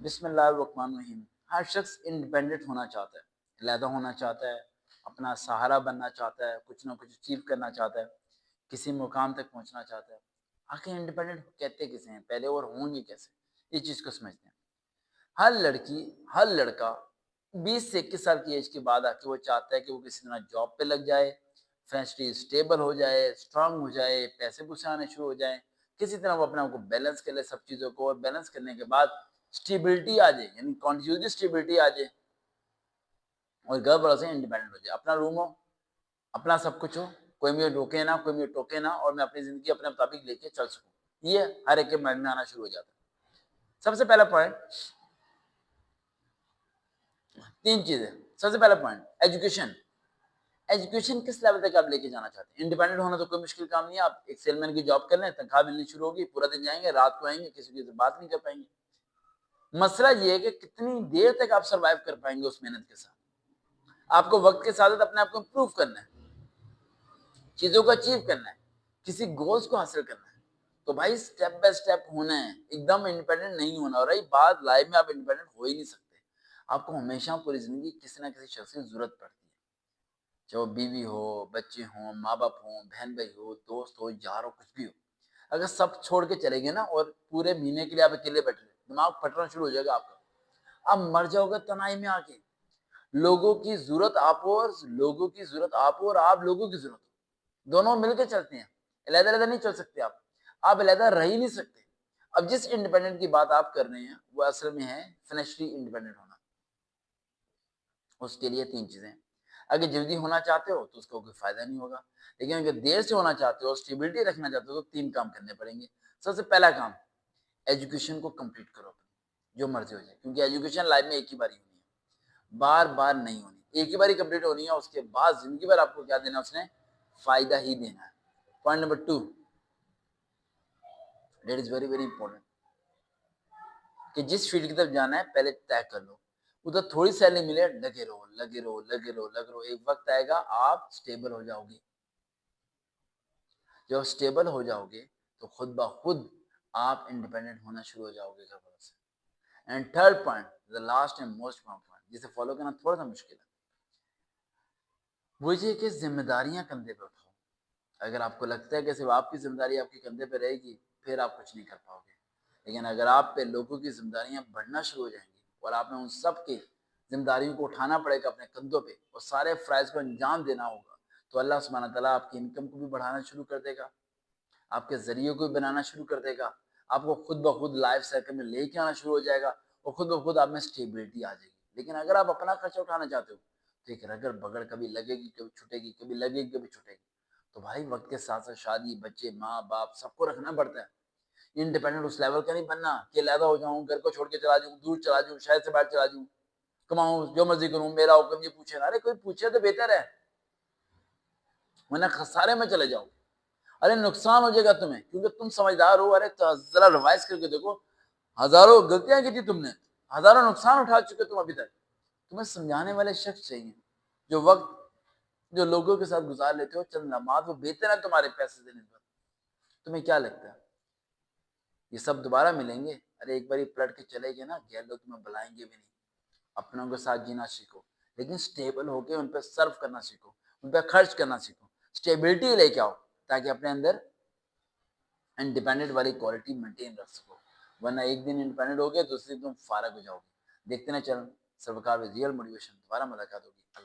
بسم اللہ الرحمن الرحیم۔ ہر شخص انڈیپینڈنٹ ہونا چاہتا ہے، علیحدہ ہونا چاہتا ہے، اپنا سہارا بننا چاہتا ہے، کچھ نہ کچھ اچیو کرنا چاہتا ہے، کسی مقام تک پہنچنا چاہتا ہے۔ آخر انڈیپینڈنٹ کہتے کسے ہیں پہلے، اور ہوں گے کیسے، اس چیز کو سمجھتے ہیں۔ ہر لڑکی، ہر لڑکا 20 سے 21 سال کی ایج کے بعد آ کے وہ چاہتا ہے کہ وہ کسی طرح جاب پہ لگ جائے، فائنینشلی اسٹیبل ہو جائے، اسٹرانگ ہو جائے، پیسے پوسے آنے شروع ہو جائیں، کسی طرح وہ اپنے آپ کو بیلنس کر لے سب چیزوں کو، اور بیلنس کرنے کے بعد اسٹیبلٹی آ جائے، یعنی کنٹینیوسلی اسٹیبلٹی آ جائے، اور گھر والوں سے انڈیپینڈنٹ ہو جائے، اپنا روم ہو، اپنا سب کچھ ہو، کوئی مجھے روکے نہ، کوئی مجھے ٹوکے نہ، اور میں اپنی زندگی اپنے مطابق لے کے چل سکوں۔ یہ ہر ایک کے مائنڈ میں آنا شروع ہو جاتا ہے۔ سب سے پہلا پوائنٹ، تین چیزیں۔ سب سے پہلا پوائنٹ ایجوکیشن۔ ایجوکیشن کس لیول تک آپ لے کے جانا چاہتے ہیں؟ انڈیپینڈنٹ ہونا تو کوئی مشکل کام نہیں ہے، آپ ایک سیل مین کی جاب کر لیں، تنخواہ ملنی شروع ہوگی، پورا دن جائیں گے، رات کو آئیں گے، کسی کی بات نہیں کر پائیں گے۔ مسئلہ یہ ہے کہ کتنی دیر تک آپ سروائیو کر پائیں گے اس محنت کے ساتھ۔ آپ کو وقت کے ساتھ اپنے آپ کو امپروو کرنا ہے، چیزوں کو اچیو کرنا ہے، کسی گولز کو حاصل کرنا ہے، تو بھائی سٹیپ بائی سٹیپ ہونا ہے، ایک دم انڈیپینڈنٹ نہیں ہونا۔ اور رہی بات لائف میں، آپ انڈیپینڈنٹ ہو ہی نہیں سکتے، آپ کو ہمیشہ پوری زندگی کسی نہ کسی شخص کی ضرورت پڑتی ہے، چاہے وہ بیوی ہو، بچے ہوں، ماں باپ ہوں، بہن بھائی ہو، دوست ہو، یار ہو، کچھ بھی ہو۔ اگر سب چھوڑ کے چلے گئے نا، اور پورے مہینے کے لیے آپ اکیلے بیٹھے، دماغ پھٹنا شروع ہو جائے گا آپ کا، آپ مر جاؤ گے تنہائی میں آ کے۔ لوگوں کی ضرورت آپ ہو، اور لوگوں کی ضرورت آپ ہو، اور آپ لوگوں کی ضرورت ہو، دونوں مل کے چلتے ہیں، علیحدہ علیحدہ نہیں چل سکتے آپ علیحدہ رہ ہی نہیں سکتے۔ اب جس انڈیپینڈنٹ کی بات آپ کر رہے ہیں وہ اصل میں ہے فائنینشلی انڈیپینڈنٹ ہونا۔ اس کے لیے تین چیزیں، اگر جلدی ہونا چاہتے ہو تو اس کا کوئی فائدہ نہیں ہوگا، لیکن اگر دیر سے ہونا چاہتے ہو، اسٹیبلٹی رکھنا چاہتے ہو، تو تین کام کرنے پڑیں گے۔ سب سے پہلا کام، ایجوکیشن کو کمپلیٹ کرو اپنی، جو مرضی ہو جائے، کیونکہ ایجوکیشن لائف میں ایک ہی باری ہونی ہے، بار بار نہیں ہونی، ایک ہی باری کمپلیٹ ہونی ہے، اس کے بعد زندگی بھر آپ کو کیا دینا، اس نے فائدہ ہی دینا ہے۔ Point number 2، that is very very important, کہ جس فیلڈ کی طرف جانا ہے پہلے طے کر لو، ادھر تھوڑی سیلری ملے، لگے رہو لگے رہو لگے رہو لگے رہو، ایک وقت آئے گا آپ اسٹیبل ہو جاؤ گے۔ جب اسٹیبل ہو جاؤ گے تو خود بخود آپ انڈیپینڈنٹ ہونا شروع ہو جاؤ گے گھر والوں سے۔ And third point, the last and most point, جسے فالو کرنا تھوڑا سا مشکل ہے، وہ یہ کہ ذمہ داریاں کندھے پہ اٹھاؤ۔ اگر آپ کو لگتا ہے کہ صرف آپ کی ذمہ داری آپ کے کندھے پہ رہے گی، پھر آپ کچھ نہیں کر پاؤ گے، لیکن اگر آپ پہ لوگوں کی ذمہ داریاں بڑھنا شروع ہو جائیں گی، اور آپ نے ان سب کی ذمہ داریوں کو اٹھانا پڑے گا اپنے کندھوں پہ، اور سارے فرائض کو انجام دینا ہوگا، تو اللہ سبحانہ تعالیٰ آپ کی انکم کو بھی بڑھانا شروع کر دے گا، آپ کے ذریعے کو بھی بنانا شروع کر دے گا، آپ کو خود بخود لائف سائیکل میں لے کے آنا شروع ہو جائے گا، اور خود بخود آپ میں اسٹیبلٹی آ جائے گی۔ لیکن اگر آپ اپنا خرچہ اٹھانا چاہتے ہو تو ایک رگڑ بگڑ کبھی لگے گی، کبھی چھٹے گی، کبھی لگے گی، کبھی چھٹے گی، تو بھائی وقت کے ساتھ ساتھ شادی، بچے، ماں باپ، سب کو رکھنا پڑتا ہے۔ انڈیپینڈنٹ اس لیول کا نہیں بننا کہ علیحدہ ہو جاؤں، گھر کو چھوڑ کے چلا جاؤں، دور چلا جاؤں، شہر سے باہر چلا جاؤں، کماؤں، جو مرضی کروں، میرا حکم، یہ پوچھے نا، ارے کوئی پوچھے تو بہتر ہے، ورنہ خسارے میں چلے جاؤ، ارے نقصان ہو جائے گا تمہیں، کیونکہ تم سمجھدار ہو۔ ارے تو ذرا ریوائز کر کے دیکھو، ہزاروں غلطیاں کی تھی تم نے، ہزاروں نقصان اٹھا چکے تم ابھی تک، تمہیں سمجھانے والے شخص چاہیے۔ جو وقت جو لوگوں کے ساتھ گزار لیتے ہو چند لمحات، وہ بہتر ہے تمہارے پیسے دینے پر۔ تمہیں کیا لگتا ہے یہ سب دوبارہ ملیں گے؟ ارے ایک باری پلٹ کے چلے گئے نا، غیر لوگ تمہیں بلائیں گے بھی نہیں۔ اپنوں کے ساتھ جینا سیکھو، لیکن سٹیبل ہو کے ان پہ سرو کرنا سیکھو، ان پہ خرچ کرنا سیکھو، سٹیبلٹی لے کے آؤ، تاکہ اپنے اندر انڈیپینڈنٹ والی کوالٹی مینٹین رکھ سکو، ورنہ ایک دن انڈیپینڈنٹ ہو گئے، دوسرے دن تم فارغ ہو جاؤ گے۔ دیکھتے نہ چل سرکار ریئل موٹیویشن، دوبارہ ملاقات ہوگی۔